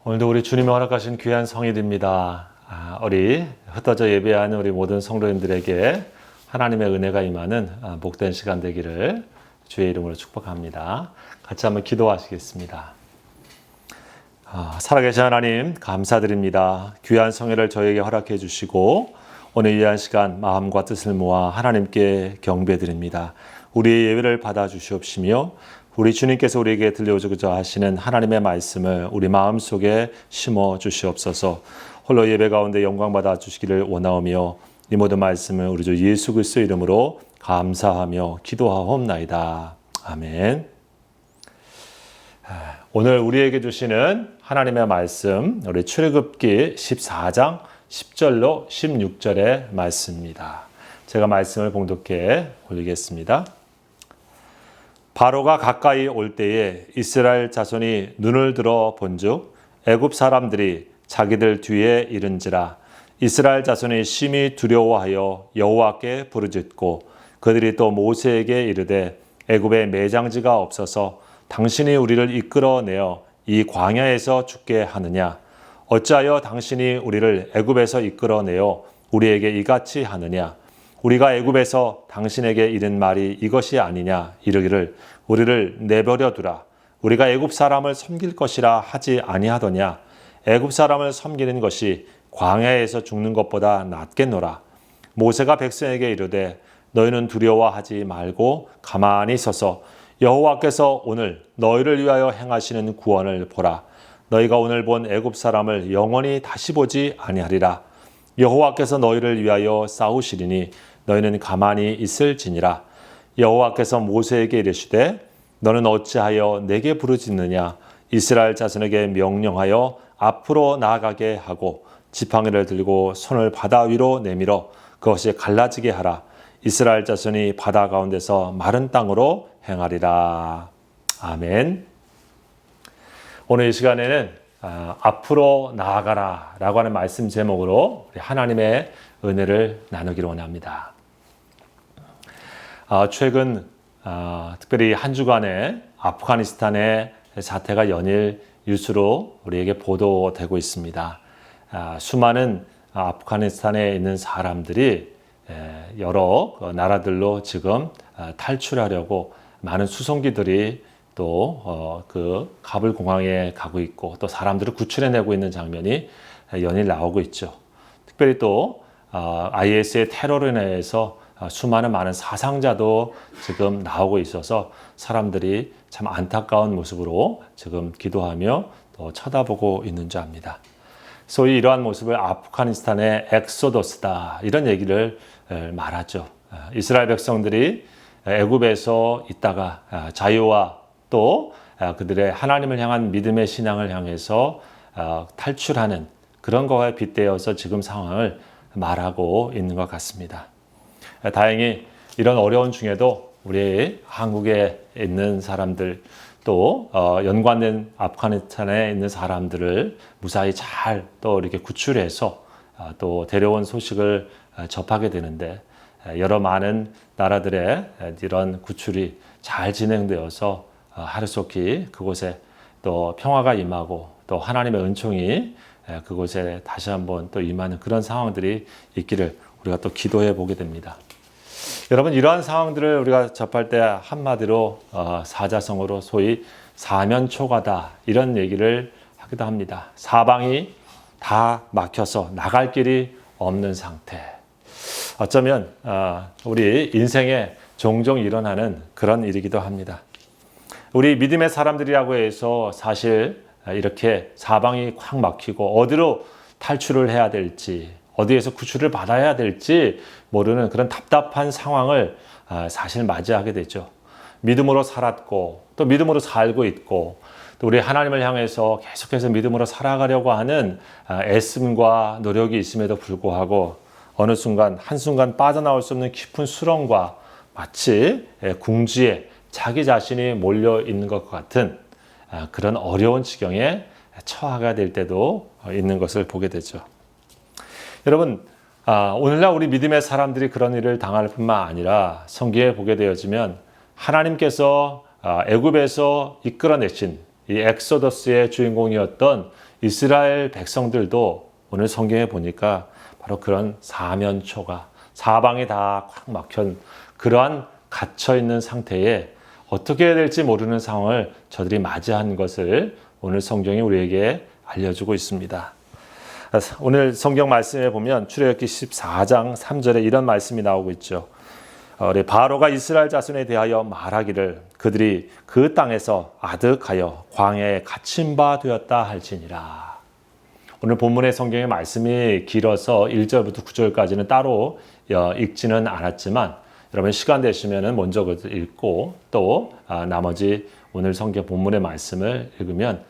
오늘도 우리 주님이 허락하신 귀한 성일입니다. 우리 흩어져 예배하는 우리 모든 성도님들에게 하나님의 은혜가 임하는 복된 시간 되기를 주의 이름으로 축복합니다. 같이 한번 기도하시겠습니다. 살아계신 하나님 감사드립니다. 귀한 성일을 저에게 허락해 주시고 오늘 귀한 시간 마음과 뜻을 모아 하나님께 경배드립니다. 우리의 예배를 받아 주시옵시며 우리 주님께서 우리에게 들려주고자 하시는 하나님의 말씀을 우리 마음속에 심어 주시옵소서. 홀로 예배 가운데 영광 받아 주시기를 원하오며 이 모든 말씀을 우리 주 예수 그리스도의 이름으로 감사하며 기도하옵나이다. 아멘. 오늘 우리에게 주시는 하나님의 말씀 우리 출애굽기 14장 10절로 16절의 말씀입니다. 제가 말씀을 봉독해 올리겠습니다. 바로가 가까이 올 때에 이스라엘 자손이 눈을 들어 본즉 애굽 사람들이 자기들 뒤에 이른지라. 이스라엘 자손이 심히 두려워하여 여호와께 부르짖고 그들이 또 모세에게 이르되 애굽에 매장지가 없어서 당신이 우리를 이끌어내어 이 광야에서 죽게 하느냐. 어찌하여 당신이 우리를 애굽에서 이끌어내어 우리에게 이같이 하느냐. 우리가 애굽에서 당신에게 이른 말이 이것이 아니냐. 이르기를 우리를 내버려 두라. 우리가 애굽 사람을 섬길 것이라 하지 아니하더냐. 애굽 사람을 섬기는 것이 광야에서 죽는 것보다 낫겠노라. 모세가 백성에게 이르되 너희는 두려워하지 말고 가만히 서서 여호와께서 오늘 너희를 위하여 행하시는 구원을 보라. 너희가 오늘 본 애굽 사람을 영원히 다시 보지 아니하리라. 여호와께서 너희를 위하여 싸우시리니 너희는 가만히 있을지니라. 여호와께서 모세에게 이르시되 너는 어찌하여 내게 부르짖느냐. 이스라엘 자손에게 명령하여 앞으로 나아가게 하고 지팡이를 들고 손을 바다 위로 내밀어 그것이 갈라지게 하라. 이스라엘 자손이 바다 가운데서 마른 땅으로 행하리라. 아멘. 오늘 이 시간에는 앞으로 나아가라 라고 하는 말씀 제목으로 하나님의 은혜를 나누기를 원합니다. 최근 특별히 한 주간에 아프가니스탄의 사태가 연일 뉴스로 우리에게 보도되고 있습니다. 수많은 아프가니스탄에 있는 사람들이 여러 나라들로 지금 탈출하려고 많은 수송기들이 또 그 가불 공항에 가고 있고 또 사람들을 구출해내고 있는 장면이 연일 나오고 있죠. 특별히 또 IS의 테러로 인해서 수많은 많은 사상자도 지금 나오고 있어서 사람들이 참 안타까운 모습으로 지금 기도하며 또 쳐다보고 있는 줄 압니다. 소위 이러한 모습을 아프가니스탄의 엑소더스다 이런 얘기를 말하죠. 이스라엘 백성들이 애굽에서 있다가 자유와 또 그들의 하나님을 향한 믿음의 신앙을 향해서 탈출하는 그런 거에 빗대어서 지금 상황을 말하고 있는 것 같습니다. 다행히 이런 어려운 중에도 우리 한국에 있는 사람들 또 연관된 아프가니스탄에 있는 사람들을 무사히 잘 또 이렇게 구출해서 또 데려온 소식을 접하게 되는데 여러 많은 나라들의 이런 구출이 잘 진행되어서 하루속히 그곳에 또 평화가 임하고 또 하나님의 은총이 그곳에 다시 한번 또 임하는 그런 상황들이 있기를 우리가 또 기도해 보게 됩니다. 여러분 이러한 상황들을 우리가 접할 때 한마디로 사자성어로 소위 사면초가다 이런 얘기를 하기도 합니다. 사방이 다 막혀서 나갈 길이 없는 상태. 어쩌면 우리 인생에 종종 일어나는 그런 일이기도 합니다. 우리 믿음의 사람들이라고 해서 사실 이렇게 사방이 콱 막히고 어디로 탈출을 해야 될지 어디에서 구출을 받아야 될지 모르는 그런 답답한 상황을 사실 맞이하게 되죠. 믿음으로 살았고 또 믿음으로 살고 있고 또 우리 하나님을 향해서 계속해서 믿음으로 살아가려고 하는 애씀과 노력이 있음에도 불구하고 어느 순간 한순간 빠져나올 수 없는 깊은 수렁과 마치 궁지에 자기 자신이 몰려 있는 것 같은 그런 어려운 지경에 처하게 될 때도 있는 것을 보게 되죠. 여러분 오늘날 우리 믿음의 사람들이 그런 일을 당할 뿐만 아니라 성경에 보게 되어지면 하나님께서 애굽에서 이끌어내신 이 엑소더스의 주인공이었던 이스라엘 백성들도 오늘 성경에 보니까 바로 그런 사면초가 사방이 다 꽉 막힌 그러한 갇혀있는 상태에 어떻게 해야 될지 모르는 상황을 저들이 맞이한 것을 오늘 성경이 우리에게 알려주고 있습니다. 오늘 성경 말씀에 보면 출애굽기 14장 3절에 이런 말씀이 나오고 있죠. 우리 바로가 이스라엘 자손에 대하여 말하기를 그들이 그 땅에서 아득하여 광야에 갇힌 바 되었다 할지니라. 오늘 본문의 성경의 말씀이 길어서 1절부터 9절까지는 따로 읽지는 않았지만 여러분 시간 되시면 먼저 읽고 또 나머지 오늘 성경 본문의 말씀을 읽으면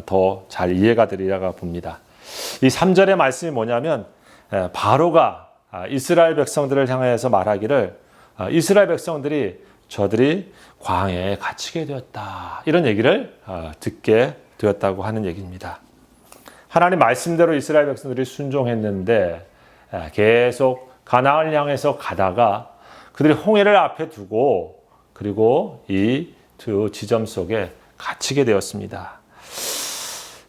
더 잘 이해가 되리라고 봅니다. 이 3절의 말씀이 뭐냐면 바로가 이스라엘 백성들을 향해서 말하기를 이스라엘 백성들이 저들이 광야에 갇히게 되었다. 이런 얘기를 듣게 되었다고 하는 얘기입니다. 하나님 말씀대로 이스라엘 백성들이 순종했는데 계속 가나안을 향해서 가다가 그들이 홍해를 앞에 두고 그리고 이 두 지점 속에 갇히게 되었습니다.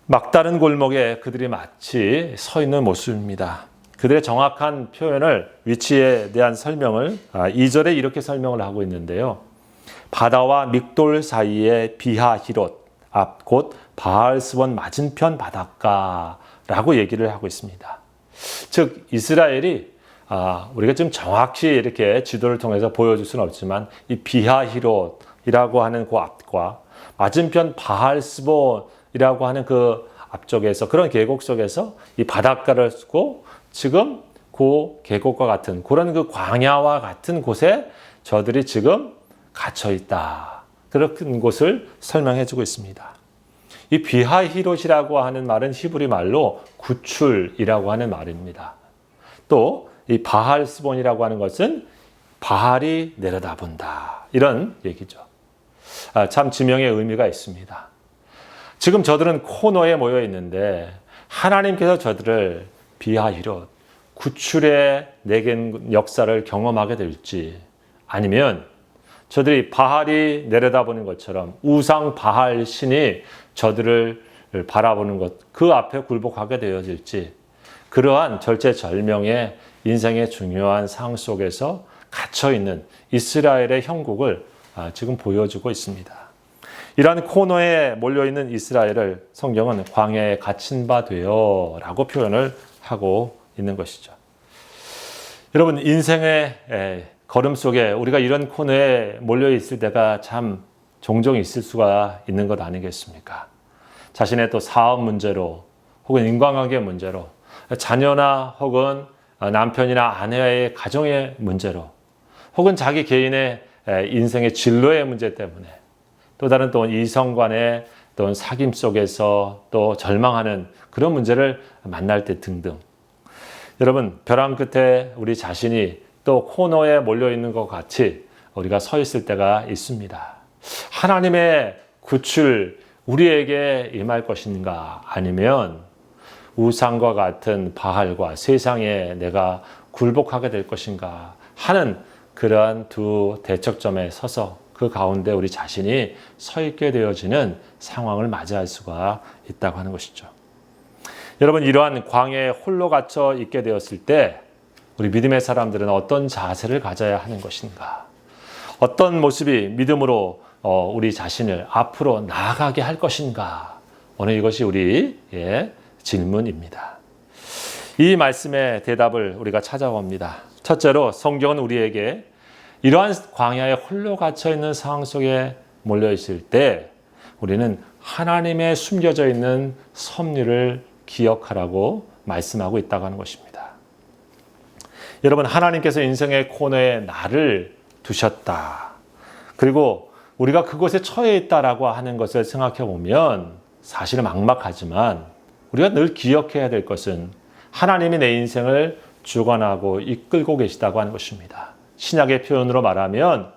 막다른 골목에 그들이 마치 서 있는 모습입니다. 그들의 정확한 표현을 위치에 대한 설명을 2절에 이렇게 설명을 하고 있는데요. 바다와 믹돌 사이에 비하히롯 앞 곧 바알스본 맞은편 바닷가라고 얘기를 하고 있습니다. 즉 이스라엘이 우리가 좀 정확히 이렇게 지도를 통해서 보여줄 수는 없지만 이 비하히롯이라고 하는 그 앞과 맞은편 바알스본이라고 하는 그 앞쪽에서 그런 계곡 속에서 이 바닷가를 쓰고 지금 그 계곡과 같은 그런 그 광야와 같은 곳에 저들이 지금 갇혀 있다. 그런 곳을 설명해 주고 있습니다. 이 비하히롯이라고 하는 말은 히브리 말로 구출이라고 하는 말입니다. 또 이 바알스본이라고 하는 것은 바알이 내려다본다. 이런 얘기죠. 참 지명의 의미가 있습니다. 지금 저들은 코너에 모여 있는데 하나님께서 저들을 비하히롯 구출의 내겐 역사를 경험하게 될지 아니면 저들이 바알이 내려다보는 것처럼 우상 바알 신이 저들을 바라보는 것 그 앞에 굴복하게 되어질지 그러한 절체절명의 인생의 중요한 상황 속에서 갇혀있는 이스라엘의 형국을 지금 보여주고 있습니다. 이러한 코너에 몰려있는 이스라엘을 성경은 광야에 갇힌 바 되어 라고 표현을 하고 있는 것이죠. 여러분 인생의 걸음 속에 우리가 이런 코너에 몰려있을 때가 참 종종 있을 수가 있는 것 아니겠습니까? 자신의 또 사업 문제로 혹은 인간관계 문제로 자녀나 혹은 남편이나 아내와의 가정의 문제로 혹은 자기 개인의 인생의 진로의 문제 때문에 또 다른 또 이성 간의 또 사귐 속에서 또 절망하는 그런 문제를 만날 때 등등 여러분 벼랑 끝에 우리 자신이 또 코너에 몰려있는 것 같이 우리가 서 있을 때가 있습니다. 하나님의 구출 우리에게 임할 것인가 아니면 우상과 같은 바알과 세상에 내가 굴복하게 될 것인가 하는 그러한 두 대척점에 서서 그 가운데 우리 자신이 서 있게 되어지는 상황을 맞이할 수가 있다고 하는 것이죠. 여러분 이러한 광야에 홀로 갇혀 있게 되었을 때 우리 믿음의 사람들은 어떤 자세를 가져야 하는 것인가? 어떤 모습이 믿음으로 우리 자신을 앞으로 나아가게 할 것인가? 오늘 이것이 우리의 질문입니다. 이 말씀의 대답을 우리가 찾아봅니다. 첫째로 성경은 우리에게 이러한 광야에 홀로 갇혀 있는 상황 속에 몰려 있을 때 우리는 하나님의 숨겨져 있는 섭리를 기억하라고 말씀하고 있다고 하는 것입니다. 여러분 하나님께서 인생의 코너에 나를 두셨다. 그리고 우리가 그곳에 처해 있다라고 하는 것을 생각해 보면 사실은 막막하지만 우리가 늘 기억해야 될 것은 하나님이 내 인생을 주관하고 이끌고 계시다고 하는 것입니다. 신약의 표현으로 말하면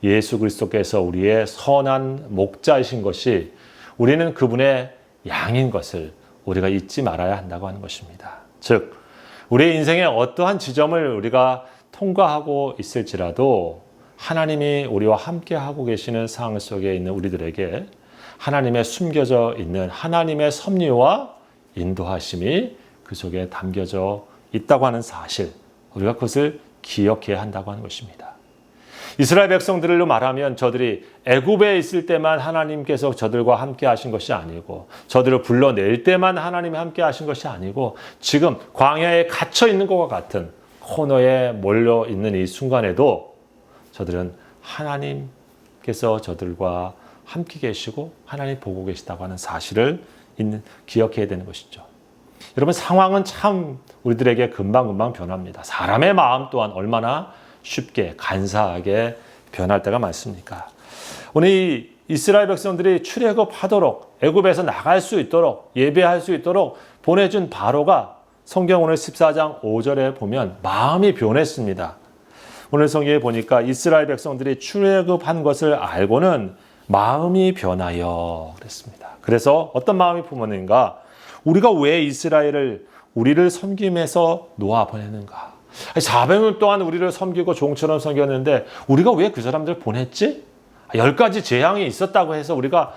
예수 그리스도께서 우리의 선한 목자이신 것이 우리는 그분의 양인 것을 우리가 잊지 말아야 한다고 하는 것입니다. 즉 우리의 인생의 어떠한 지점을 우리가 통과하고 있을지라도 하나님이 우리와 함께 하고 계시는 상황 속에 있는 우리들에게 하나님의 숨겨져 있는 하나님의 섭리와 인도하심이 그 속에 담겨져 있다고 하는 사실, 우리가 그것을 기억해야 한다고 하는 것입니다. 이스라엘 백성들로 말하면 저들이 애굽에 있을 때만 하나님께서 저들과 함께 하신 것이 아니고, 저들을 불러낼 때만 하나님이 함께 하신 것이 아니고, 지금 광야에 갇혀 있는 것과 같은 코너에 몰려 있는 이 순간에도 저들은 하나님께서 저들과 함께 계시고 하나님 보고 계시다고 하는 사실을 기억해야 되는 것이죠. 여러분, 상황은 참 우리들에게 금방금방 변합니다. 사람의 마음 또한 얼마나 쉽게 간사하게 변할 때가 많습니까? 오늘 이 이스라엘 백성들이 출애굽하도록, 애굽에서 나갈 수 있도록, 예배할 수 있도록 보내준 바로가 성경 오늘 14장 5절에 보면 마음이 변했습니다. 오늘 성경에 보니까 이스라엘 백성들이 출애굽한 것을 알고는 마음이 변하여 그랬습니다. 그래서 어떤 마음이 품었는가? 우리가 왜 우리를 섬김에서 놓아 보내는가? 400년 동안 우리를 섬기고 종처럼 섬겼는데 우리가 왜 그 사람들 보냈지? 10가지 재앙이 있었다고 해서 우리가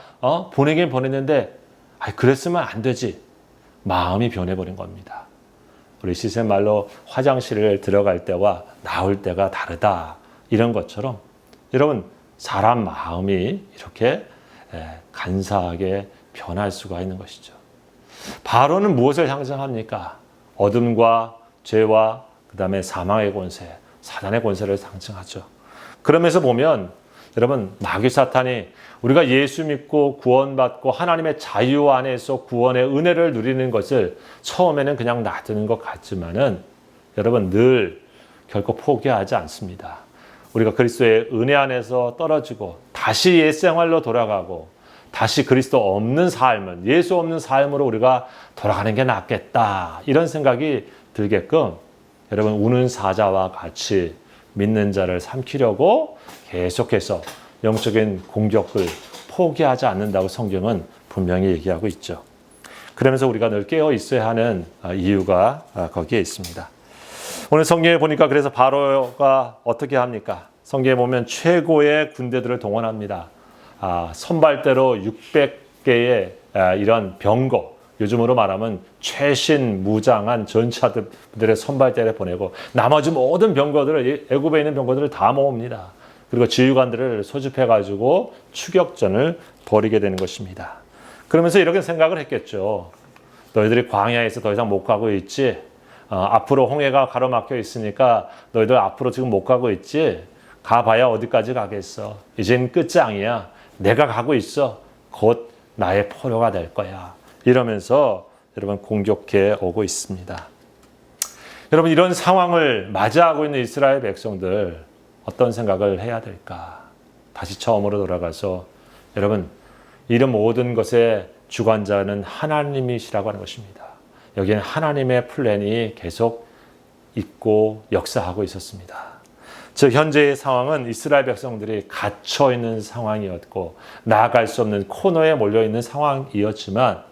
보내긴 보냈는데 그랬으면 안 되지. 마음이 변해버린 겁니다. 우리 시세 말로 화장실을 들어갈 때와 나올 때가 다르다. 이런 것처럼 여러분, 사람 마음이 이렇게 간사하게 변할 수가 있는 것이죠. 바로는 무엇을 상징합니까? 어둠과 죄와 그 다음에 사망의 권세, 사단의 권세를 상징하죠. 그러면서 보면 여러분, 마귀 사탄이 우리가 예수 믿고 구원받고 하나님의 자유 안에서 구원의 은혜를 누리는 것을 처음에는 그냥 놔두는 것 같지만은 여러분, 늘 결코 포기하지 않습니다. 우리가 그리스도의 은혜 안에서 떨어지고 다시 옛 생활로 돌아가고 다시 그리스도 없는 삶은, 예수 없는 삶으로 우리가 돌아가는 게 낫겠다, 이런 생각이 들게끔 여러분, 우는 사자와 같이 믿는 자를 삼키려고 계속해서 영적인 공격을 포기하지 않는다고 성경은 분명히 얘기하고 있죠. 그러면서 우리가 늘 깨어 있어야 하는 이유가 거기에 있습니다. 오늘 성경에 보니까 그래서 바로가 어떻게 합니까? 성경에 보면 최고의 군대들을 동원합니다. 선발대로 600개의 이런 병거, 요즘으로 말하면 최신 무장한 전차들의 선발대를 보내고 나머지 모든 병거들을, 애굽에 있는 병거들을 다 모읍니다. 그리고 지휘관들을 소집해가지고 추격전을 벌이게 되는 것입니다. 그러면서 이렇게 생각을 했겠죠. 너희들이 광야에서 더 이상 못 가고 있지? 앞으로 홍해가 가로막혀 있으니까 너희들 앞으로 지금 못 가고 있지? 가봐야 어디까지 가겠어? 이젠 끝장이야. 내가 가고 있어. 곧 나의 포로가 될 거야. 이러면서 여러분, 공격해 오고 있습니다. 여러분, 이런 상황을 맞이하고 있는 이스라엘 백성들 어떤 생각을 해야 될까? 다시 처음으로 돌아가서 여러분, 이런 모든 것의 주관자는 하나님이시라고 하는 것입니다. 여기에는 하나님의 플랜이 계속 있고 역사하고 있었습니다. 즉 현재의 상황은 이스라엘 백성들이 갇혀있는 상황이었고 나아갈 수 없는 코너에 몰려있는 상황이었지만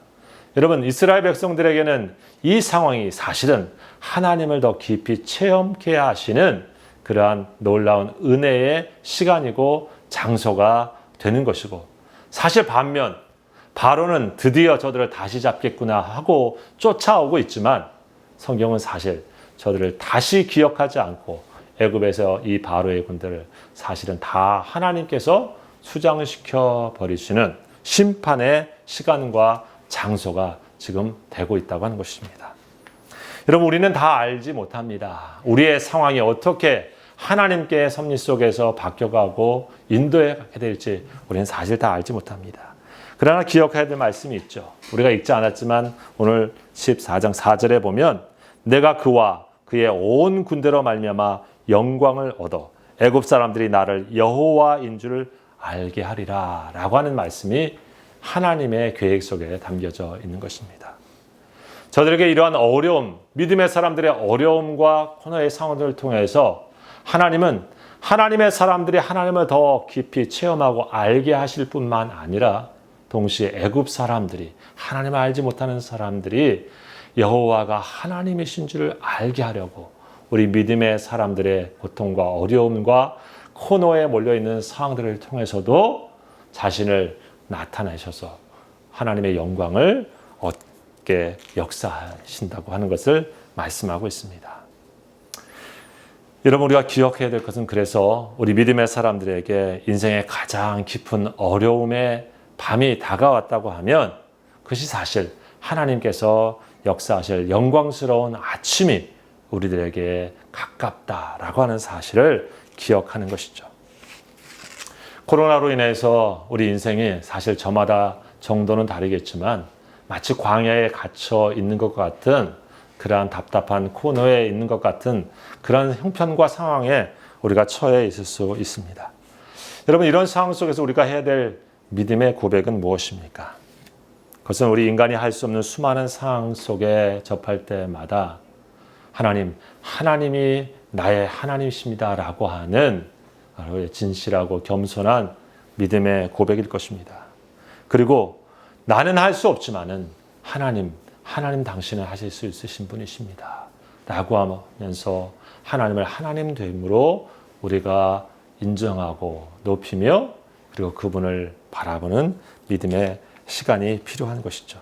여러분, 이스라엘 백성들에게는 이 상황이 사실은 하나님을 더 깊이 체험케 하시는 그러한 놀라운 은혜의 시간이고 장소가 되는 것이고, 사실 반면 바로는 드디어 저들을 다시 잡겠구나 하고 쫓아오고 있지만 성경은 사실 저들을 다시 기억하지 않고 애굽에서 이 바로의 군대를 사실은 다 하나님께서 수장을 시켜 버리시는 심판의 시간과 장소가 지금 되고 있다고 하는 것입니다. 여러분, 우리는 다 알지 못합니다. 우리의 상황이 어떻게 하나님께의 섭리 속에서 바뀌어가고 인도해 가게 될지 우리는 사실 다 알지 못합니다. 그러나 기억해야 될 말씀이 있죠. 우리가 읽지 않았지만 오늘 14장 4절에 보면 내가 그와 그의 온 군대로 말미암아 영광을 얻어 애굽 사람들이 나를 여호와인 줄 알게 하리라 라고 하는 말씀이 하나님의 계획 속에 담겨져 있는 것입니다. 저들에게 이러한 어려움, 믿음의 사람들의 어려움과 코너의 상황들을 통해서 하나님은 하나님의 사람들이 하나님을 더 깊이 체험하고 알게 하실 뿐만 아니라 동시에 애굽 사람들이, 하나님을 알지 못하는 사람들이 여호와가 하나님이신 줄 알게 하려고 우리 믿음의 사람들의 고통과 어려움과 코너에 몰려있는 상황들을 통해서도 자신을 나타내셔서 하나님의 영광을 얻게 역사하신다고 하는 것을 말씀하고 있습니다. 여러분, 우리가 기억해야 될 것은 그래서 우리 믿음의 사람들에게 인생의 가장 깊은 어려움의 밤이 다가왔다고 하면 그것이 사실 하나님께서 역사하실 영광스러운 아침이 우리들에게 가깝다라고 하는 사실을 기억하는 것이죠. 코로나로 인해서 우리 인생이 사실 저마다 정도는 다르겠지만 마치 광야에 갇혀 있는 것 같은 그러한 답답한 코너에 있는 것 같은 그런 형편과 상황에 우리가 처해 있을 수 있습니다. 여러분, 이런 상황 속에서 우리가 해야 될 믿음의 고백은 무엇입니까? 그것은 우리 인간이 할 수 없는 수많은 상황 속에 접할 때마다 하나님이 나의 하나님이십니다 라고 하는 진실하고 겸손한 믿음의 고백일 것입니다. 그리고 나는 할 수 없지만은 하나님 당신은 하실 수 있으신 분이십니다 라고 하면서 하나님을 하나님 됨으로 우리가 인정하고 높이며 그리고 그분을 바라보는 믿음의 시간이 필요한 것이죠.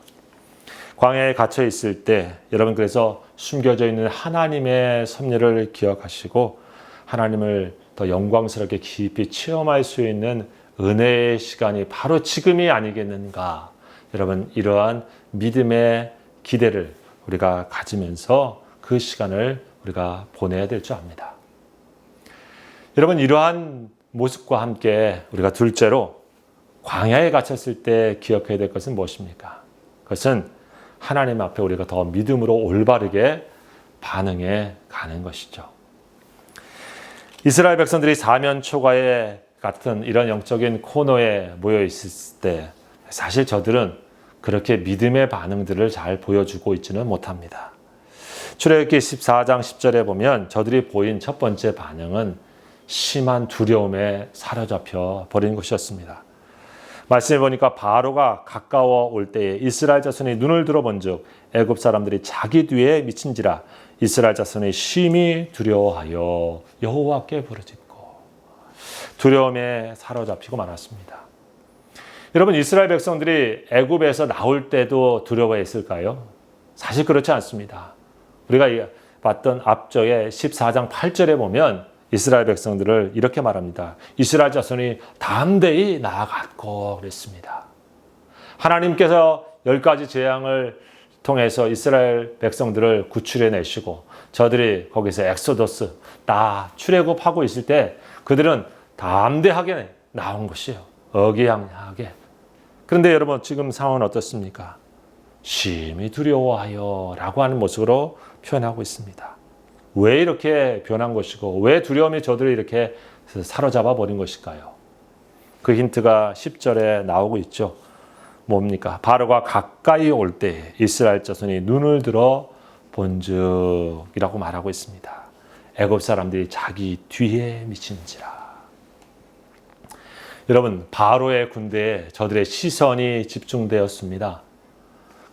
광야에 갇혀 있을 때 여러분, 그래서 숨겨져 있는 하나님의 섭리를 기억하시고 하나님을 더 영광스럽게 깊이 체험할 수 있는 은혜의 시간이 바로 지금이 아니겠는가. 여러분, 이러한 믿음의 기대를 우리가 가지면서 그 시간을 우리가 보내야 될 줄 압니다. 여러분, 이러한 모습과 함께 우리가 둘째로 광야에 갇혔을 때 기억해야 될 것은 무엇입니까? 그것은 하나님 앞에 우리가 더 믿음으로 올바르게 반응해 가는 것이죠. 이스라엘 백성들이 사면 초가에 같은 이런 영적인 코너에 모여 있을 때 사실 저들은 그렇게 믿음의 반응들을 잘 보여주고 있지는 못합니다. 출애굽기 14장 10절에 보면 저들이 보인 첫 번째 반응은 심한 두려움에 사로잡혀 버린 것이었습니다. 말씀해 보니까 바로가 가까워 올 때에 이스라엘 자손이 눈을 들어본즉 애굽 사람들이 자기 뒤에 미친지라 이스라엘 자손이 심히 두려워하여 여호와께 부르짖고 두려움에 사로잡히고 말았습니다. 여러분, 이스라엘 백성들이 애굽에서 나올 때도 두려워했을까요? 사실 그렇지 않습니다. 우리가 봤던 앞쪽에 14장 8절에 보면 이스라엘 백성들을 이렇게 말합니다. 이스라엘 자손이 담대히 나아갔고 그랬습니다. 하나님께서 10가지 재앙을 통해서 이스라엘 백성들을 구출해내시고 저들이 거기서 엑소더스, 출애굽하고 있을 때 그들은 담대하게 나온 것이에요. 어기양하게. 그런데 여러분, 지금 상황은 어떻습니까? 심히 두려워하여 라고 하는 모습으로 표현하고 있습니다. 왜 이렇게 변한 것이고 왜 두려움이 저들을 이렇게 사로잡아 버린 것일까요? 그 힌트가 10절에 나오고 있죠. 뭡니까? 바로가 가까이 올 때 이스라엘 자손이 눈을 들어 본즉이라고 말하고 있습니다. 애굽 사람들이 자기 뒤에 미친지라. 여러분, 바로의 군대에 저들의 시선이 집중되었습니다.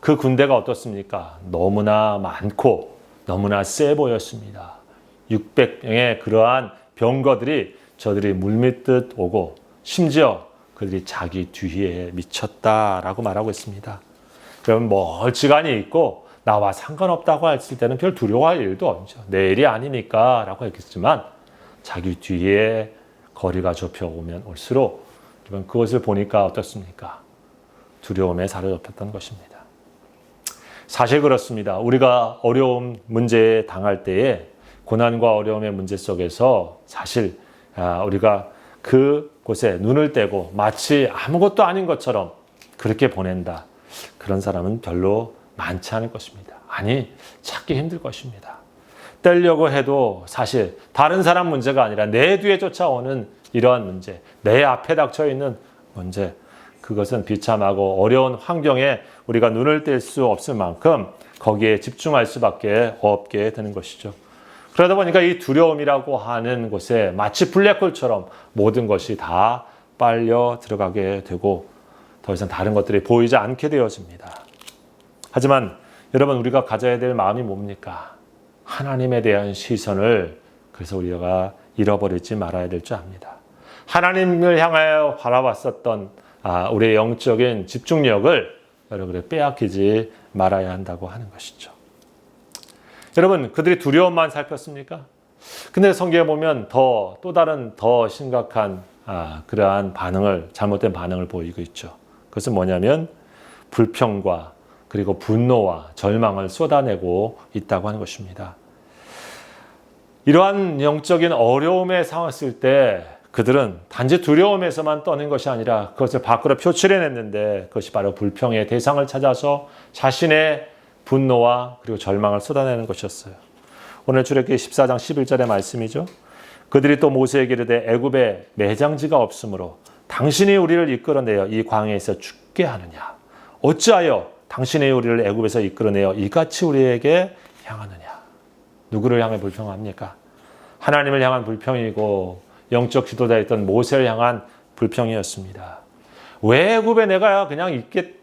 그 군대가 어떻습니까? 너무나 많고 너무나 세 보였습니다. 600명의 그러한 병거들이 저들이 물밀듯 오고 심지어 그들이 자기 뒤에 미쳤다라고 말하고 있습니다. 여러분, 멀찌감이 있고 나와 상관없다고 했을 때는 별 두려워할 일도 없죠. 내 일이 아니니까 라고 했겠지만 자기 뒤에 거리가 좁혀오면 올수록 여러분, 그것을 보니까 어떻습니까? 두려움에 사로잡혔던 것입니다. 사실 그렇습니다. 우리가 어려움, 문제에 당할 때에 고난과 어려움의 문제 속에서 사실 우리가 그곳에 눈을 떼고 마치 아무것도 아닌 것처럼 그렇게 보낸다. 그런 사람은 별로 많지 않을 것입니다. 아니, 찾기 힘들 것입니다. 떼려고 해도 사실 다른 사람 문제가 아니라 내 뒤에 쫓아오는 이러한 문제, 내 앞에 닥쳐 있는 문제, 그것은 비참하고 어려운 환경에 우리가 눈을 뗄 수 없을 만큼 거기에 집중할 수밖에 없게 되는 것이죠. 그러다 보니까 이 두려움이라고 하는 곳에 마치 블랙홀처럼 모든 것이 다 빨려 들어가게 되고 더 이상 다른 것들이 보이지 않게 되어집니다. 하지만 여러분, 우리가 가져야 될 마음이 뭡니까? 하나님에 대한 시선을 그래서 우리가 잃어버리지 말아야 될 줄 압니다. 하나님을 향하여 바라봤었던 우리의 영적인 집중력을 여러분의 빼앗기지 말아야 한다고 하는 것이죠. 여러분, 그들이 두려움만 살폈습니까? 근데 성경에 보면 또 다른 더 심각한 그러한 잘못된 반응을 보이고 있죠. 그것은 뭐냐면 불평과 그리고 분노와 절망을 쏟아내고 있다고 하는 것입니다. 이러한 영적인 어려움에 상했을 때 그들은 단지 두려움에서만 떠는 것이 아니라 그것을 밖으로 표출해냈는데 그것이 바로 불평의 대상을 찾아서 자신의 분노와 그리고 절망을 쏟아내는 것이었어요. 오늘 출애굽기 14장 11절의 말씀이죠. 그들이 또 모세에게 이르되 애굽에 매장지가 없으므로 당신이 우리를 이끌어내어 이 광야에서 죽게 하느냐. 어찌하여 당신이 우리를 애굽에서 이끌어내어 이같이 우리에게 향하느냐. 누구를 향해 불평합니까? 하나님을 향한 불평이고 영적 지도자였던 모세를 향한 불평이었습니다. 왜 애굽에 내가 그냥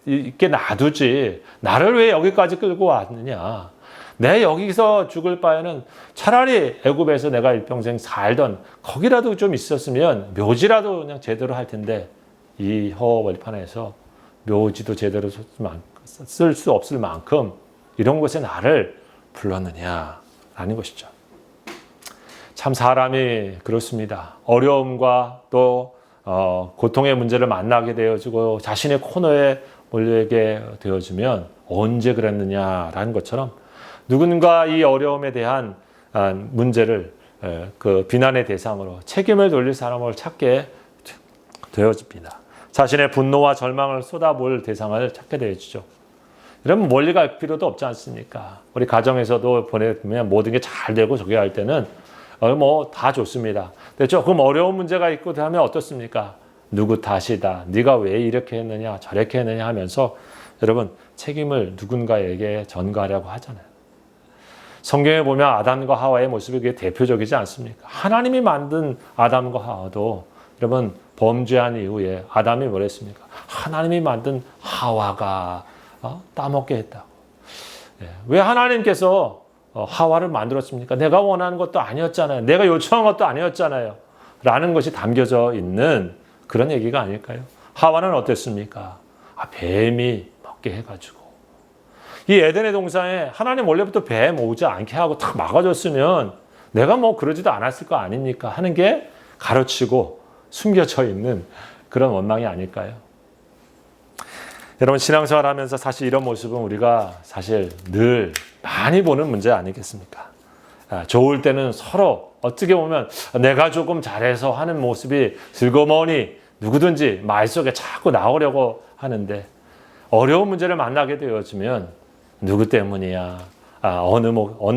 있게 놔두지? 나를 왜 여기까지 끌고 왔느냐? 내 여기서 죽을 바에는 차라리 애굽에서 내가 일평생 살던 거기라도 좀 있었으면 묘지라도 그냥 제대로 할 텐데 이 허허벌판에서 묘지도 제대로 쓸 수 없을 만큼 이런 곳에 나를 불렀느냐라는 것이죠. 참 사람이 그렇습니다. 어려움과 또 고통의 문제를 만나게 되어지고 자신의 코너에 몰리게 되어지면 언제 그랬느냐라는 것처럼 누군가 이 어려움에 대한 문제를 그 비난의 대상으로 책임을 돌릴 사람을 찾게 되어집니다. 자신의 분노와 절망을 쏟아볼 대상을 찾게 되어지죠. 여러분 멀리 갈 필요도 없지 않습니까? 우리 가정에서도 보내면 모든 게 잘 되고 저기 할 때는 다 좋습니다. 근데 조금 어려운 문제가 있고 하면 어떻습니까? 누구 탓이다. 네가 왜 이렇게 했느냐 저렇게 했느냐 하면서 여러분 책임을 누군가에게 전가하려고 하잖아요. 성경에 보면 아담과 하와의 모습이 그게 대표적이지 않습니까? 하나님이 만든 아담과 하와도 여러분 범죄한 이후에 아담이 뭐랬습니까? 하나님이 만든 하와가 따먹게 했다고. 왜 하나님께서 하와를 만들었습니까? 내가 원하는 것도 아니었잖아요. 내가 요청한 것도 아니었잖아요. 라는 것이 담겨져 있는 그런 얘기가 아닐까요? 하와는 어땠습니까? 뱀이 먹게 해가지고. 이 에덴의 동산에 하나님 원래부터 뱀 오지 않게 하고 탁 막아줬으면 내가 그러지도 않았을 거 아닙니까? 하는 게 가르치고 숨겨져 있는 그런 원망이 아닐까요? 여러분 신앙생활 하면서 사실 이런 모습은 우리가 사실 늘 많이 보는 문제 아니겠습니까? 좋을 때는 서로 어떻게 보면 내가 조금 잘해서 하는 모습이 슬그머니 누구든지 말 속에 자꾸 나오려고 하는데 어려운 문제를 만나게 되어지면 누구 때문이야? 어느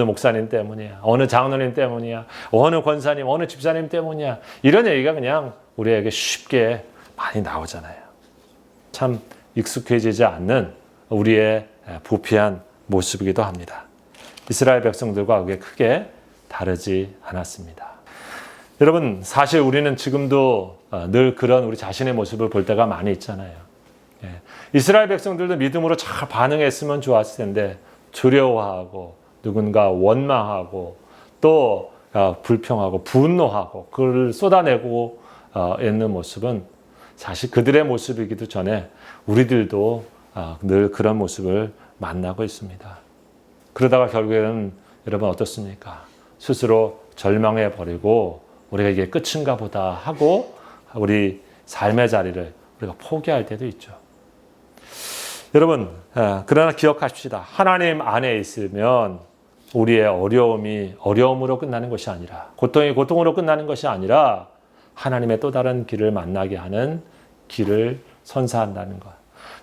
목사님 때문이야? 어느 장로님 때문이야? 어느 권사님, 어느 집사님 때문이야? 이런 얘기가 그냥 우리에게 쉽게 많이 나오잖아요. 참 익숙해지지 않는 우리의 부패한 모습이기도 합니다. 이스라엘 백성들과 그게 크게 다르지 않았습니다. 여러분 사실 우리는 지금도 늘 그런 우리 자신의 모습을 볼 때가 많이 있잖아요. 이스라엘 백성들도 믿음으로 잘 반응했으면 좋았을 텐데 두려워하고 누군가 원망하고 또 불평하고 분노하고 그걸 쏟아내고 있는 모습은 사실 그들의 모습이기도 전에 우리들도 늘 그런 모습을 만나고 있습니다. 그러다가 결국에는 여러분 어떻습니까? 스스로 절망해 버리고 우리가 이게 끝인가 보다 하고 우리 삶의 자리를 우리가 포기할 때도 있죠. 여러분 그러나 기억하십시다. 하나님 안에 있으면 우리의 어려움이 어려움으로 끝나는 것이 아니라 고통이 고통으로 끝나는 것이 아니라 하나님의 또 다른 길을 만나게 하는 길을 선사한다는 것.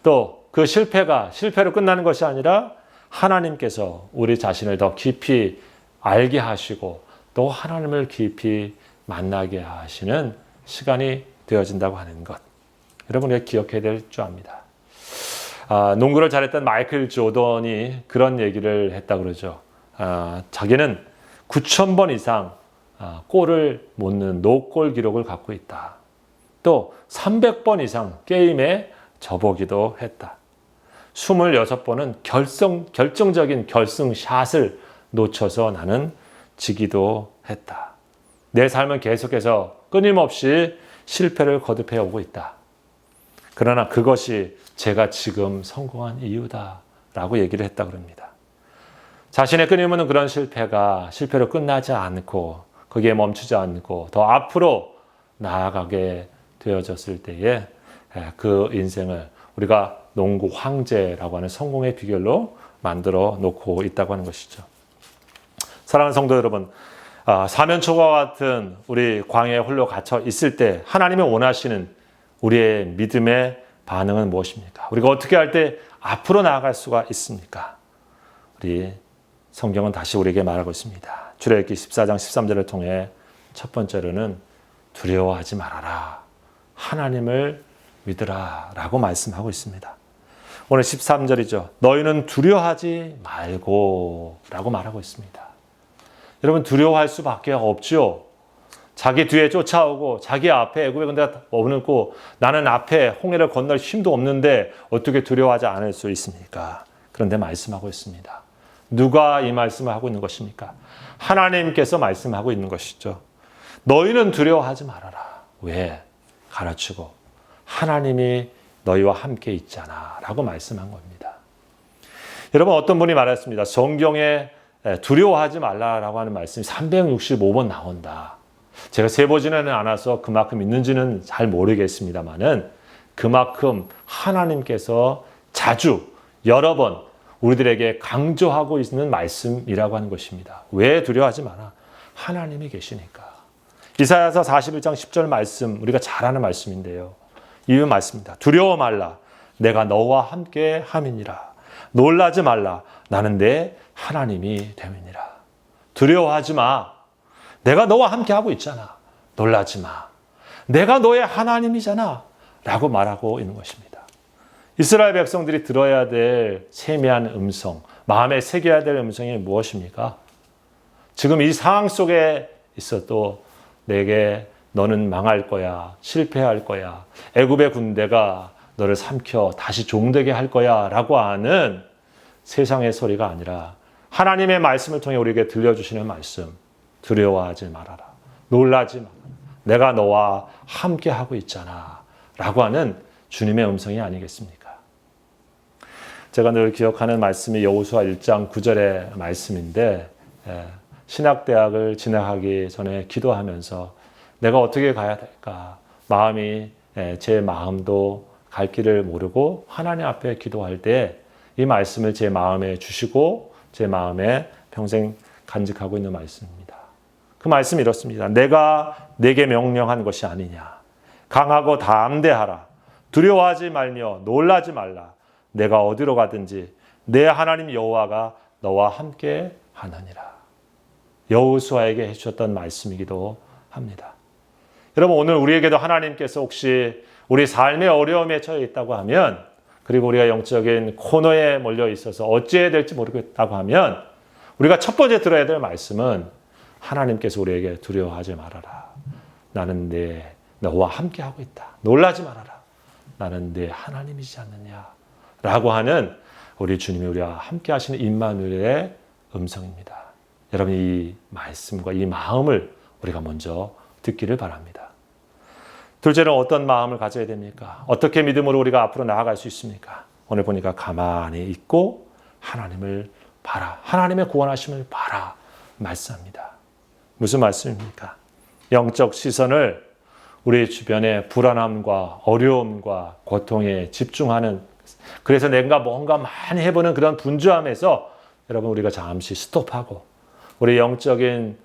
또 그 실패가 실패로 끝나는 것이 아니라 하나님께서 우리 자신을 더 깊이 알게 하시고 또 하나님을 깊이 만나게 하시는 시간이 되어진다고 하는 것. 여러분 우리가 기억해야 될 줄 압니다. 농구를 잘했던 마이클 조던이 그런 얘기를 했다고 그러죠. 자기는 9,000번 이상 골을 못 넣는 노골 기록을 갖고 있다. 또 300번 이상 게임에 져보기도 했다. 26번은 결정적인 결승샷을 놓쳐서 나는 지기도 했다. 내 삶은 계속해서 끊임없이 실패를 거듭해 오고 있다. 그러나 그것이 제가 지금 성공한 이유다라고 얘기를 했다 그럽니다. 자신의 끊임없는 그런 실패로 끝나지 않고 거기에 멈추지 않고 더 앞으로 나아가게 되어졌을 때에 그 인생을 우리가 농구 황제라고 하는 성공의 비결로 만들어 놓고 있다고 하는 것이죠. 사랑하는 성도 여러분, 사면초가 같은 우리 광야에 홀로 갇혀 있을 때 하나님이 원하시는 우리의 믿음의 반응은 무엇입니까? 우리가 어떻게 할 때 앞으로 나아갈 수가 있습니까? 우리 성경은 다시 우리에게 말하고 있습니다. 출애굽기 14장 13절을 통해 첫 번째로는 두려워하지 말아라. 하나님을 믿으라 라고 말씀하고 있습니다. 오늘 13절이죠. 너희는 두려워하지 말고 라고 말하고 있습니다. 여러분 두려워할 수밖에 없죠. 자기 뒤에 쫓아오고 자기 앞에 애굽의 군대가 오고 나는 앞에 홍해를 건널 힘도 없는데 어떻게 두려워하지 않을 수 있습니까? 그런데 말씀하고 있습니다. 누가 이 말씀을 하고 있는 것입니까? 하나님께서 말씀하고 있는 것이죠. 너희는 두려워하지 말아라. 왜? 가르치고 하나님이 너희와 함께 있잖아 라고 말씀한 겁니다. 여러분 어떤 분이 말했습니다. 성경에 두려워하지 말라라고 하는 말씀이 365번 나온다. 제가 세보지는 않아서 그만큼 있는지는 잘 모르겠습니다만은 그만큼 하나님께서 자주 여러 번 우리들에게 강조하고 있는 말씀이라고 하는 것입니다. 왜 두려워하지 마라? 하나님이 계시니까. 이사야서 41장 10절 말씀 우리가 잘 아는 말씀인데요. 이 말씀입니다. 두려워 말라. 내가 너와 함께 함이니라. 놀라지 말라. 나는 내 하나님이 됨이니라. 두려워하지 마. 내가 너와 함께 하고 있잖아. 놀라지 마. 내가 너의 하나님이잖아. 라고 말하고 있는 것입니다. 이스라엘 백성들이 들어야 될 세미한 음성, 마음에 새겨야 될 음성이 무엇입니까? 지금 이 상황 속에 있어도 내게 너는 망할 거야, 실패할 거야, 애굽의 군대가 너를 삼켜 다시 종되게 할 거야 라고 하는 세상의 소리가 아니라 하나님의 말씀을 통해 우리에게 들려주시는 말씀, 두려워하지 말아라, 놀라지 마라, 내가 너와 함께 하고 있잖아 라고 하는 주님의 음성이 아니겠습니까? 제가 늘 기억하는 말씀이 여호수아 1장 9절의 말씀인데 신학대학을 진학하기 전에 기도하면서 내가 어떻게 가야 될까? 마음이 제 마음도 갈 길을 모르고 하나님 앞에 기도할 때 이 말씀을 제 마음에 주시고 제 마음에 평생 간직하고 있는 말씀입니다. 그 말씀이 이렇습니다. 내가 내게 명령한 것이 아니냐. 강하고 담대하라. 두려워하지 말며 놀라지 말라. 내가 어디로 가든지 내 하나님 여호와가 너와 함께 하느니라. 여호수아에게 해주셨던 말씀이기도 합니다. 여러분 오늘 우리에게도 하나님께서 혹시 우리 삶의 어려움에 처해 있다고 하면 그리고 우리가 영적인 코너에 몰려 있어서 어찌해야 될지 모르겠다고 하면 우리가 첫 번째 들어야 될 말씀은 하나님께서 우리에게 두려워하지 말아라. 나는 너와 함께 하고 있다. 놀라지 말아라. 나는 내 하나님이지 않느냐. 라고 하는 우리 주님이 우리와 함께 하시는 임마누엘의 음성입니다. 여러분 이 말씀과 이 마음을 우리가 먼저 듣기를 바랍니다. 둘째는 어떤 마음을 가져야 됩니까? 어떻게 믿음으로 우리가 앞으로 나아갈 수 있습니까? 오늘 보니까 가만히 있고 하나님을 봐라. 하나님의 구원하심을 봐라. 말씀합니다. 무슨 말씀입니까? 영적 시선을 우리 주변의 불안함과 어려움과 고통에 집중하는 그래서 내가 뭔가 많이 해보는 그런 분주함에서 여러분 우리가 잠시 스톱하고 우리 영적인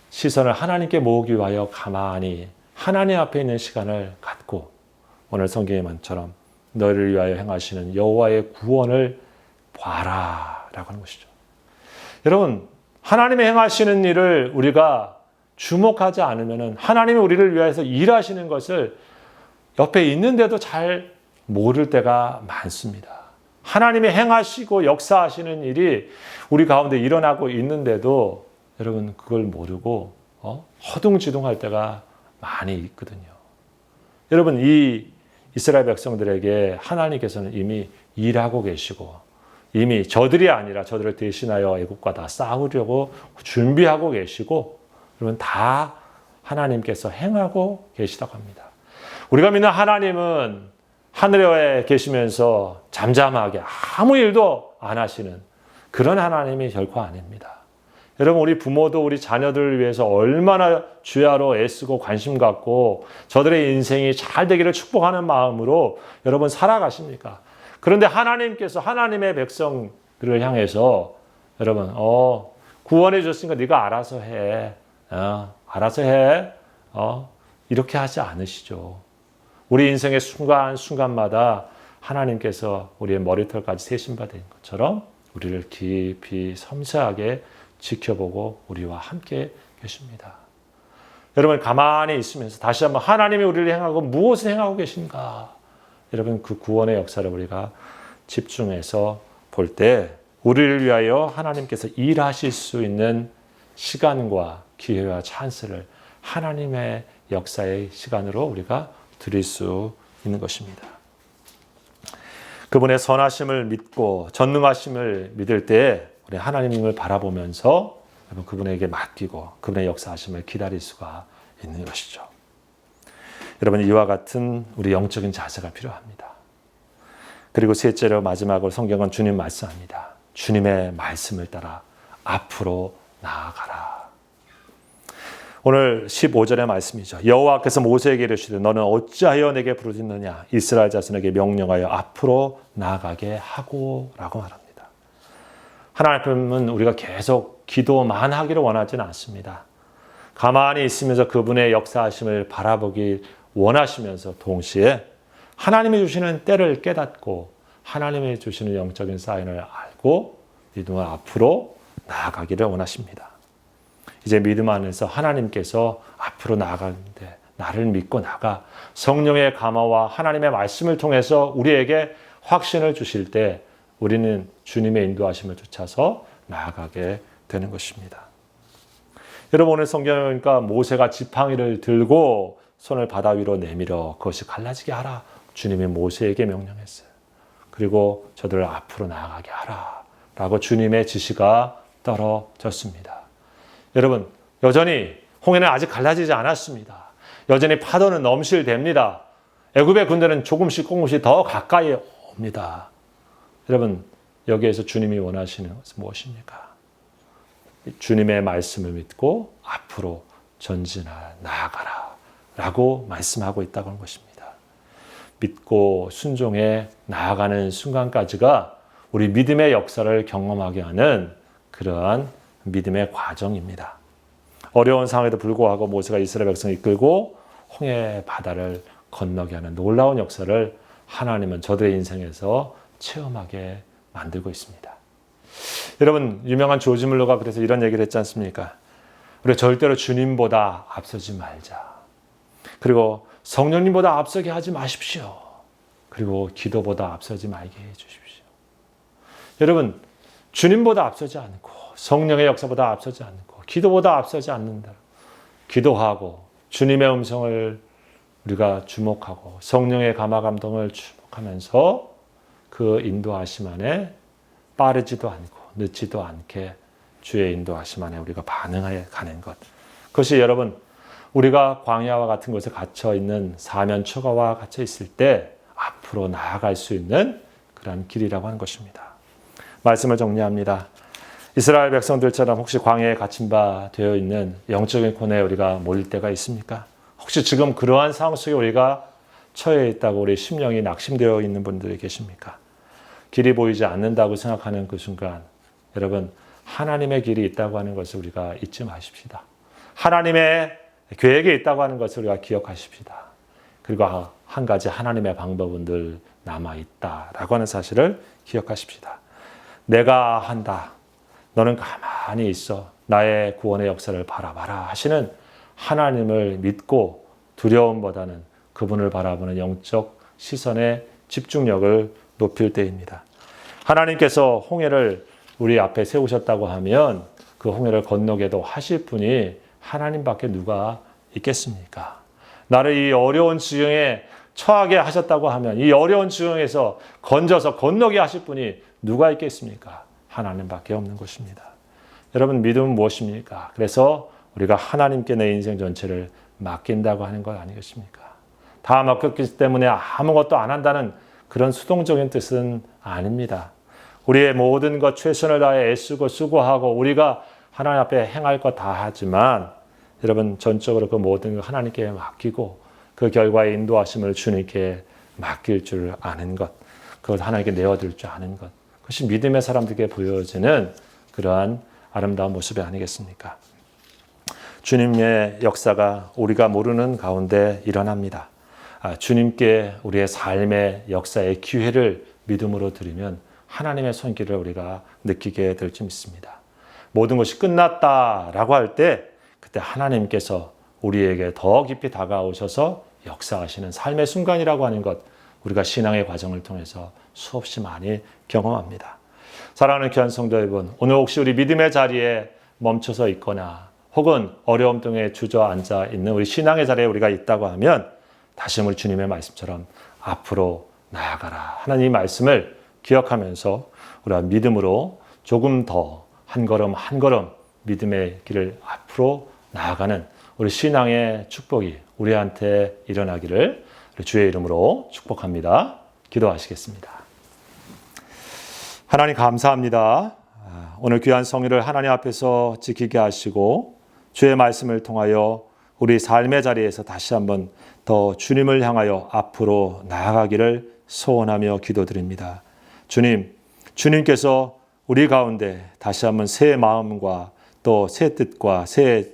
시선을 하나님께 모으기 위하여 가만히 하나님 앞에 있는 시간을 갖고 오늘 성경의 말처럼 너를 위하여 행하시는 여호와의 구원을 봐라 라고 하는 것이죠. 여러분 하나님이 행하시는 일을 우리가 주목하지 않으면 하나님이 우리를 위해서 일하시는 것을 옆에 있는데도 잘 모를 때가 많습니다. 하나님이 행하시고 역사하시는 일이 우리 가운데 일어나고 있는데도 여러분 그걸 모르고 허둥지둥할 때가 많이 있거든요. 여러분 이 이스라엘 백성들에게 하나님께서는 이미 일하고 계시고 이미 저들이 아니라 저들을 대신하여 애국과 다 싸우려고 준비하고 계시고 여러분 다 하나님께서 행하고 계시다고 합니다. 우리가 믿는 하나님은 하늘에 계시면서 잠잠하게 아무 일도 안 하시는 그런 하나님이 결코 아닙니다. 여러분, 우리 부모도 우리 자녀들을 위해서 얼마나 주야로 애쓰고 관심 갖고 저들의 인생이 잘 되기를 축복하는 마음으로 여러분 살아가십니까? 그런데 하나님께서 하나님의 백성들을 향해서 여러분, 구원해 줬으니까 네가 알아서 해. 알아서 해. 이렇게 하지 않으시죠. 우리 인생의 순간순간마다 하나님께서 우리의 머리털까지 세신 바 된 것처럼 우리를 깊이 섬세하게 지켜보고 우리와 함께 계십니다. 여러분, 가만히 있으면서 다시 한번 하나님이 우리를 행하고 무엇을 행하고 계신가? 여러분, 그 구원의 역사를 우리가 집중해서 볼 때 우리를 위하여 하나님께서 일하실 수 있는 시간과 기회와 찬스를 하나님의 역사의 시간으로 우리가 드릴 수 있는 것입니다. 그분의 선하심을 믿고 전능하심을 믿을 때 우리 하나님을 바라보면서 그분에게 맡기고 그분의 역사하심을 기다릴 수가 있는 것이죠. 여러분, 이와 같은 우리 영적인 자세가 필요합니다. 그리고 셋째로 마지막으로 성경은 주님 말씀합니다. 주님의 말씀을 따라 앞으로 나아가라. 오늘 15절의 말씀이죠. 여호와께서 모세에게 이르시되 너는 어찌하여 내게 부르짖느냐 이스라엘 자손에게 명령하여 앞으로 나아가게 하고 라고 말합니다. 하나님은 우리가 계속 기도만 하기를 원하지는 않습니다. 가만히 있으면서 그분의 역사하심을 바라보기 원하시면서 동시에 하나님이 주시는 때를 깨닫고 하나님이 주시는 영적인 사인을 알고 믿음을 앞으로 나아가기를 원하십니다. 이제 믿음 안에서 하나님께서 앞으로 나아가는데 나를 믿고 나가 성령의 감화와 하나님의 말씀을 통해서 우리에게 확신을 주실 때 우리는 주님의 인도하심을 쫓아서 나아가게 되는 것입니다. 여러분, 오늘 성경에 보니까 모세가 지팡이를 들고 손을 바다 위로 내밀어 그것이 갈라지게 하라. 주님이 모세에게 명령했어요. 그리고 저들을 앞으로 나아가게 하라. 라고 주님의 지시가 떨어졌습니다. 여러분, 여전히 홍해는 아직 갈라지지 않았습니다. 여전히 파도는 넘실댑니다. 애굽의 군대는 조금씩 더 가까이 옵니다. 여러분, 여기에서 주님이 원하시는 것은 무엇입니까? 주님의 말씀을 믿고 앞으로 나아가라 라고 말씀하고 있다고 하는 것입니다. 믿고 순종해 나아가는 순간까지가 우리 믿음의 역사를 경험하게 하는 그러한 믿음의 과정입니다. 어려운 상황에도 불구하고 모세가 이스라엘 백성을 이끌고 홍해 바다를 건너게 하는 놀라운 역사를 하나님은 저들의 인생에서 체험하게 만들고 있습니다. 여러분, 유명한 조지 물러가 그래서 이런 얘기를 했지 않습니까? 우리 절대로 주님보다 앞서지 말자. 그리고 성령님보다 앞서게 하지 마십시오. 그리고 기도보다 앞서지 말게 해주십시오. 여러분, 주님보다 앞서지 않고 성령의 역사보다 앞서지 않고 기도보다 앞서지 않는다. 기도하고 주님의 음성을 우리가 주목하고 성령의 감화 감동을 주목하면서 그 인도하심 안에 빠르지도 않고 늦지도 않게 주의 인도하심 안에 우리가 반응해 가는 것. 그것이 여러분, 우리가 광야와 같은 곳에 갇혀 있는 사면 초가와 갇혀 있을 때 앞으로 나아갈 수 있는 그런 길이라고 하는 것입니다. 말씀을 정리합니다. 이스라엘 백성들처럼 혹시 광야에 갇힌 바 되어 있는 영적인 고뇌에 우리가 몰릴 때가 있습니까? 혹시 지금 그러한 상황 속에 우리가 처해 있다고 우리 심령이 낙심되어 있는 분들이 계십니까? 길이 보이지 않는다고 생각하는 그 순간 여러분, 하나님의 길이 있다고 하는 것을 우리가 잊지 마십시다. 하나님의 계획이 있다고 하는 것을 우리가 기억하십시다. 그리고 한 가지 하나님의 방법은 늘 남아있다라고 하는 사실을 기억하십시다. 내가 한다. 너는 가만히 있어. 나의 구원의 역사를 바라봐라 하시는 하나님을 믿고 두려움보다는 그분을 바라보는 영적 시선의 집중력을 높일 때입니다. 하나님께서 홍해를 우리 앞에 세우셨다고 하면 그 홍해를 건너게도 하실 분이 하나님밖에 누가 있겠습니까? 나를 이 어려운 지경에 처하게 하셨다고 하면 이 어려운 지경에서 건져서 건너게 하실 분이 누가 있겠습니까? 하나님밖에 없는 것입니다. 여러분, 믿음은 무엇입니까? 그래서 우리가 하나님께 내 인생 전체를 맡긴다고 하는 것 아니겠습니까? 다 맡겼기 때문에 아무것도 안 한다는 그런 수동적인 뜻은 아닙니다. 우리의 모든 것 최선을 다해 애쓰고 수고하고 우리가 하나님 앞에 행할 것 다 하지만 여러분 전적으로 그 모든 걸 하나님께 맡기고 그 결과의 인도하심을 주님께 맡길 줄 아는 것, 그걸 하나님께 내어드릴 줄 아는 것, 그것이 믿음의 사람들에게 보여지는 그러한 아름다운 모습이 아니겠습니까? 주님의 역사가 우리가 모르는 가운데 일어납니다. 주님께 우리의 삶의 역사의 기회를 믿음으로 드리면 하나님의 손길을 우리가 느끼게 될 줄 믿습니다. 모든 것이 끝났다라고 할 때 그때 하나님께서 우리에게 더 깊이 다가오셔서 역사하시는 삶의 순간이라고 하는 것, 우리가 신앙의 과정을 통해서 수없이 많이 경험합니다. 사랑하는 귀한 성도 여러분, 오늘 혹시 우리 믿음의 자리에 멈춰서 있거나 혹은 어려움 등에 주저앉아 있는 우리 신앙의 자리에 우리가 있다고 하면 다시 한번 주님의 말씀처럼 앞으로 나아가라 하나님의 말씀을 기억하면서 우리가 믿음으로 조금 더 한 걸음 한 걸음 믿음의 길을 앞으로 나아가는 우리 신앙의 축복이 우리한테 일어나기를 주의 이름으로 축복합니다. 기도하시겠습니다. 하나님 감사합니다. 오늘 귀한 성일을 하나님 앞에서 지키게 하시고 주의 말씀을 통하여 우리 삶의 자리에서 다시 한번 더 주님을 향하여 앞으로 나아가기를 소원하며 기도드립니다. 주님께서 우리 가운데 다시 한번 새 마음과 또 새 뜻과 새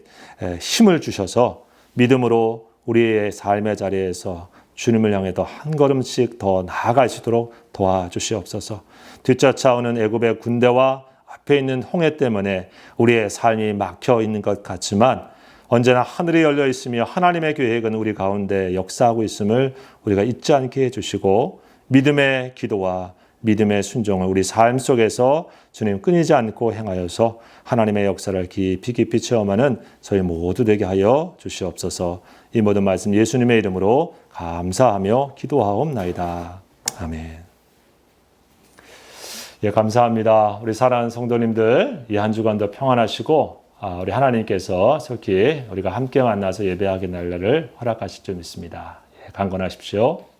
힘을 주셔서 믿음으로 우리의 삶의 자리에서 주님을 향해 더 한 걸음씩 더 나아갈 수 있도록 도와주시옵소서. 뒤쫓아오는 애굽의 군대와 앞에 있는 홍해 때문에 우리의 삶이 막혀 있는 것 같지만 언제나 하늘이 열려 있으며 하나님의 계획은 우리 가운데 역사하고 있음을 우리가 잊지 않게 해주시고 믿음의 기도와 믿음의 순종을 우리 삶 속에서 주님 끊이지 않고 행하여서 하나님의 역사를 깊이 깊이 체험하는 저희 모두 되게 하여 주시옵소서. 이 모든 말씀 예수님의 이름으로 감사하며 기도하옵나이다. 아멘. 예, 감사합니다. 우리 사랑하는 성도님들, 이 한 주간도 평안하시고 우리 하나님께서 속히 우리가 함께 만나서 예배하게 날짜를 허락하실 줄 믿습니다. 예, 강건하십시오.